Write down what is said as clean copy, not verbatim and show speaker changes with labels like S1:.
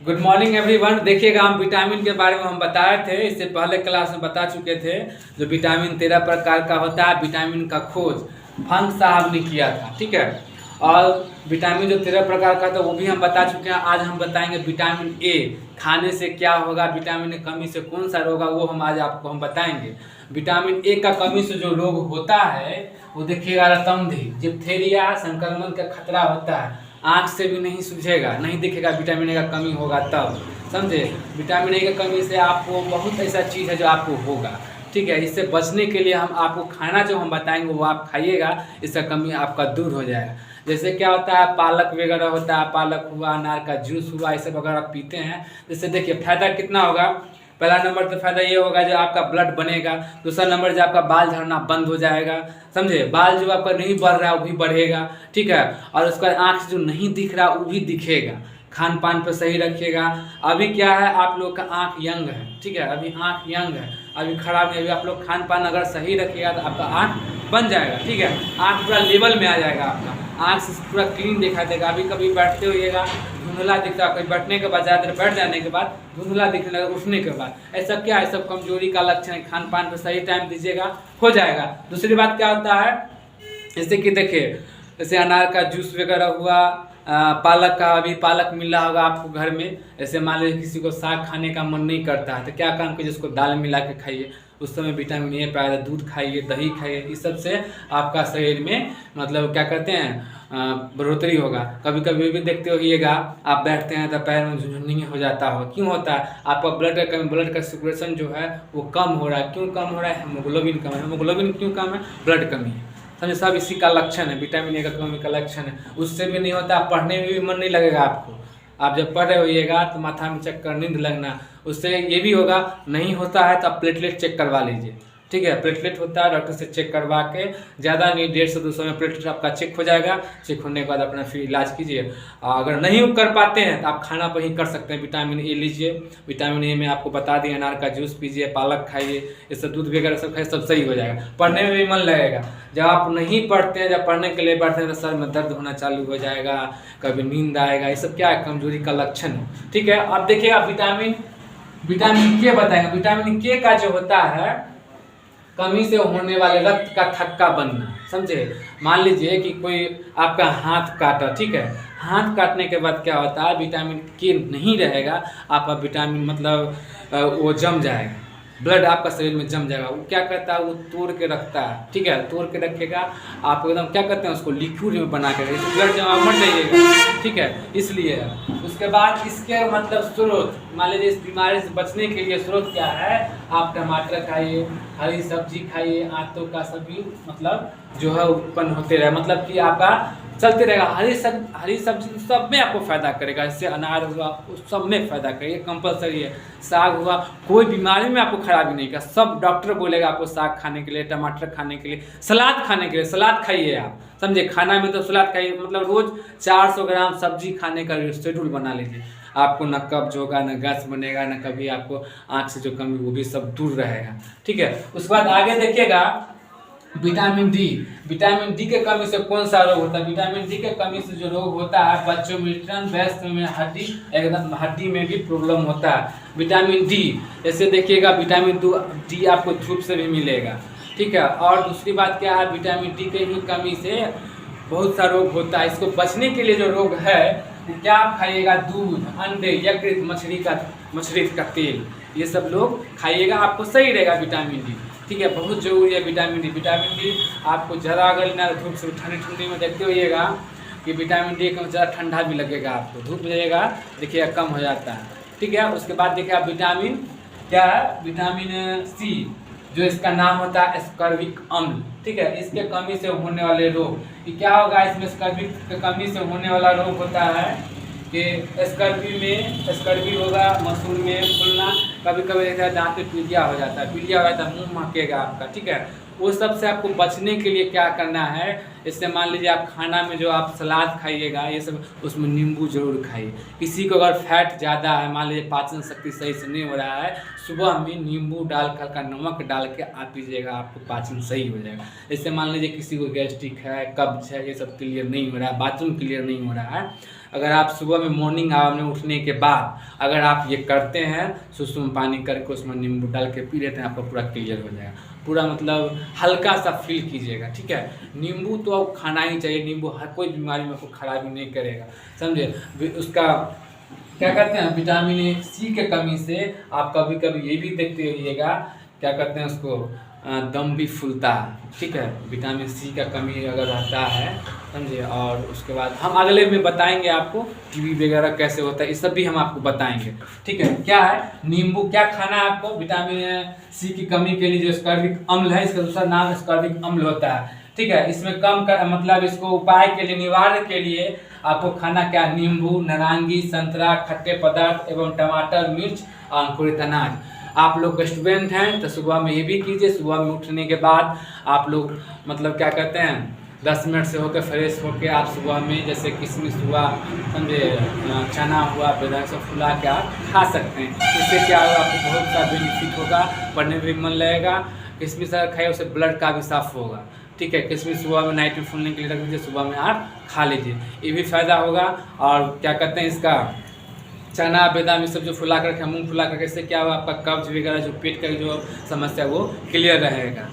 S1: Good morning everyone. देखिएगा, हम vitamin के बारे में हम बताए थे, इससे पहले क्लास में बता चुके थे। जो विटामिन 13 प्रकार का होता है, विटामिन का खोज फंक साहब ने किया था, ठीक है। और विटामिन जो 13 प्रकार का था वो भी हम बता चुके हैं। आज हम बताएंगे विटामिन ए खाने से क्या होगा, विटामिन की कमी से कौन सा रोग होगा, वो हम आज आपको हम बताएंगे। विटामिन ए का कमी से जो रोग होता है वो देखिएगा, रतमधी डिप्थीरिया संक्रमण का खतरा होता है। आँख से भी नहीं सूझेगा, नहीं दिखेगा, विटामिन ए का कमी होगा तब, समझे। विटामिन ए की कमी से आपको बहुत ऐसा चीज़ है जो आपको होगा, ठीक है। इससे बचने के लिए हम आपको खाना जो हम बताएंगे वो आप खाइएगा, इसका कमी आपका दूर हो जाएगा। जैसे क्या होता है, पालक वगैरह होता है, पालक हुआ, अनार का जूस हुआ, ये सब अगर आप पीते हैं, जैसे देखिए फायदा कितना होगा। पहला नंबर तो फायदा ये होगा जो आपका ब्लड बनेगा। दूसरा नंबर जो आपका बाल झड़ना बंद हो जाएगा, समझे। बाल जो आपका नहीं बढ़ रहा है वो भी बढ़ेगा, ठीक है। और उसका आँख से जो नहीं दिख रहा वो भी दिखेगा। खान पान पर सही रखिएगा। अभी क्या है, आप लोग का आँख यंग है, ठीक है। अभी आँख यंग है, अभी खराब नहीं। अभी आप लोग खान पान अगर सही रखिएगा तो आपका आँख बन जाएगा, ठीक है। आँख पूरा लेवल में आ जाएगा, आपका आँख से पूरा क्लीन दिखाई देगा। अभी कभी बैठते होइएगा धुंधला दिखता है, कभी बैठने के बाद ज़्यादा देर बैठ जाने के बाद धुंधला दिखने लगा, उठने के बाद। ऐसा क्या है, सब कमजोरी का लक्षण है। खान पान पर सही टाइम दीजिएगा, हो जाएगा। दूसरी बात क्या होता है, जैसे कि देखिए, जैसे अनार का जूस वगैरह हुआ, पालक का, अभी पालक मिल रहा होगा आपको घर में। जैसे मान लीजिए किसी को साग खाने का मन नहीं करता है तो क्या काम कीजिए, उसको दाल मिला के खाइए, उस समय विटामिन ए पाया। दूध खाइए, दही खाइए, इस सब से आपका शरीर में मतलब क्या कहते हैं, बढ़ोतरी होगा। कभी कभी भी देखते होइएगा, आप बैठते हैं तो पैर में झुनझुनी हो जाता हो, क्यों होता है, आपका ब्लड का कम, ब्लड का सर्कुलेशन जो है वो कम हो रहा है। क्यों कम हो रहा है, हेमोग्लोबिन कम है। हेमोग्लोबिन क्यों कम है, ब्लड कमी है, समझे। सब इसी का लक्षण है, विटामिन ए का कमी का लक्षण है। उससे भी नहीं होता, पढ़ने में भी मन नहीं लगेगा आपको। आप जब पढ़ रहे होइएगा तो माथा में चक्कर, नींद लगना, उससे ये भी होगा। नहीं होता है तो आप प्लेटलेट चेक करवा लीजिए, ठीक है। प्लेटलेट होता है, डॉक्टर से चेक करवा के, ज़्यादा नहीं 150 से 200 में प्लेटलेट आपका चेक हो जाएगा। चेक होने के बाद अपना फिर इलाज कीजिए। अगर नहीं कर पाते हैं तो आप खाना पर ही कर सकते हैं। विटामिन ए लीजिए, विटामिन ए में आपको बता दिए, अनार का जूस पीजिए, पालक खाइए, इससे दूध वगैरह सब खाइए, सब सही हो जाएगा। पढ़ने में भी मन लगेगा। जब आप नहीं पढ़ते हैं, जब पढ़ने के लिए बैठते हैं तो सर में दर्द होना चालू हो जाएगा, कभी नींद आएगा, ये सब क्या है, कमजोरी का लक्षण है, ठीक है। अब देखिए, आप विटामिन के बताएंगे। विटामिन के का जो होता है, कमी से होने वाले रक्त का थक्का बनना, समझे। मान लीजिए कि कोई आपका हाथ काटा, ठीक है। हाथ काटने के बाद क्या होता है, विटामिन के नहीं रहेगा, आपका विटामिन मतलब वो जम जाएगा, ब्लड आपका शरीर में जम जाएगा। वो क्या करता है, वो तोड़ के रखता है, ठीक है। तोड़ के रखेगा, आप एकदम क्या करते हैं, उसको लिक्विड में बना के रखेगा, ब्लड जमा मर जाइएगा, ठीक है। इसलिए उसके बाद इसके मतलब स्रोत, मान लीजिए इस बीमारी से बचने के लिए स्रोत क्या है, आप टमाटर खाइए, हरी सब्जी खाइए, आंतों का सभी मतलब जो है उत्पन्न होते रहे, मतलब कि आपका चलते रहेगा। हरी सब्जी सब में आपको फायदा करेगा। इससे अनार हुआ, उस सब में फायदा करेगा, कंपलसरी है। साग हुआ, कोई बीमारी में आपको खराबी नहीं का, सब डॉक्टर बोलेगा आपको साग खाने के लिए, टमाटर खाने के लिए, सलाद खाने के लिए। सलाद खाइए आप, समझे। खाना में तो सलाद खाइए, मतलब रोज 400 ग्राम सब्जी खाने का शेड्यूल बना लीजिए। आपको न कब्ज होगा, न गैस बनेगा, न कभी आपको आँख से जो कमी वो भी सब दूर रहेगा, ठीक है। उसके बाद आगे देखिएगा, विटामिन डी के कमी से कौन सा रोग होता है। विटामिन डी के कमी से जो रोग होता है, बच्चों में वयस्क में हड्डी, एकदम हड्डी में भी प्रॉब्लम होता है। विटामिन डी जैसे देखिएगा, विटामिन डी आपको धूप से भी मिलेगा, ठीक है। और दूसरी बात क्या है, विटामिन डी के ही कमी से बहुत सा रोग होता है। इसको बचने के लिए जो रोग है वो क्या खाइएगा, दूध, अंडे, यकृत, मछली का तेल, ये सब लोग खाइएगा, आपको सही रहेगा विटामिन डी, ठीक है। बहुत जरूरी है विटामिन डी आपको ज़रा अगर ना धूप से ठंडी में देखते होइएगा कि विटामिन डी कम ज़्यादा ठंडा भी लगेगा, आपको धूप जाइएगा देखिएगा कम हो जाता है, ठीक है। उसके बाद देखिए आप विटामिन क्या है, विटामिन सी, जो इसका नाम होता है स्कर्विक अम्ल, ठीक है। इसके कमी से होने वाले रोग कि क्या होगा, इसमें स्कर्विक की कमी से होने वाला रोग होता है कि स्कर्वी होगा, मसूर में फूलना, कभी कभी देखता है दांत में पीलिया हो जाता है, पीलिया हो जाता है, मुंह महकेगा आपका, ठीक है। वो सब से आपको बचने के लिए क्या करना है, इससे मान लीजिए आप खाना में जो आप सलाद खाइएगा, ये सब उसमें नींबू जरूर खाइए। किसी को अगर फैट ज़्यादा है, मान लीजिए पाचन शक्ति सही से नहीं हो रहा है, सुबह में नींबू डाल कर, हल्का नमक डाल के आप पीजिएगा, आपको पाचन सही हो जाएगा। इससे मान लीजिए किसी को गैस्ट्रिक है, कब्ज है, ये सब क्लियर नहीं हो रहा है, बाथरूम क्लियर नहीं हो रहा है, अगर आप सुबह में मॉर्निंग आवर में उठने के बाद अगर आप ये करते हैं, सुसुम पानी करके उसमें नींबू डाल के पी लेते हैं, आपका पूरा क्लियर हो जाएगा, पूरा मतलब हल्का सा फील कीजिएगा। ठीक है, नींबू तो अब खाना ही चाहिए, नींबू हर कोई बीमारी में आपको खराबी नहीं करेगा, समझे। उसका क्या कहते हैं, विटामिन सी के कमी से आप कभी कभी ये भी देखते रहिएगा, क्या कहते हैं उसको, दम भी फूलता है। ठीक है, विटामिन सी का कमी अगर रहता है, समझे। और उसके बाद हम अगले में बताएंगे आपको टीबी वगैरह कैसे होता है, ये सब भी हम आपको बताएंगे। ठीक है, क्या है नींबू, क्या खाना है आपको विटामिन सी की कमी के लिए, जो स्कर्विक अम्ल है, इसका दूसरा नाम स्कर्विक अम्ल होता है। ठीक है, इसमें कम कर मतलब इसको उपाय के लिए, निवारण के लिए आपको खाना क्या, नींबू, नारंगी, संतरा, खट्टे पदार्थ एवं टमाटर, मिर्च और अंकुरित अनाज। आप लोग स्टूडेंट हैं तो सुबह में ये भी कीजिए, सुबह में उठने के बाद आप लोग मतलब क्या कहते हैं 10 मिनट से होकर फ्रेश होकर आप सुबह में जैसे किशमिश हुआ, समझे, चना हुआ, बादाम सब फुला के आप खा सकते हैं। इससे क्या होगा, आपको बहुत सा बेनिफिट होगा, पढ़ने में भी मन लगेगा। किशमिश अगर खाए उससे ब्लड का भी साफ होगा। ठीक है, किशमिश सुबह में नाइट में फूलने के लिए रख दीजिए, सुबह में आप खा लीजिए, ये भी फ़ायदा होगा। और क्या कहते हैं इसका चना बादाम ये सब जो फुला कर, मूँग फुला करके, इससे क्या होगा, आपका कब्ज वगैरह जो पेट का जो समस्या वो क्लियर रहेगा।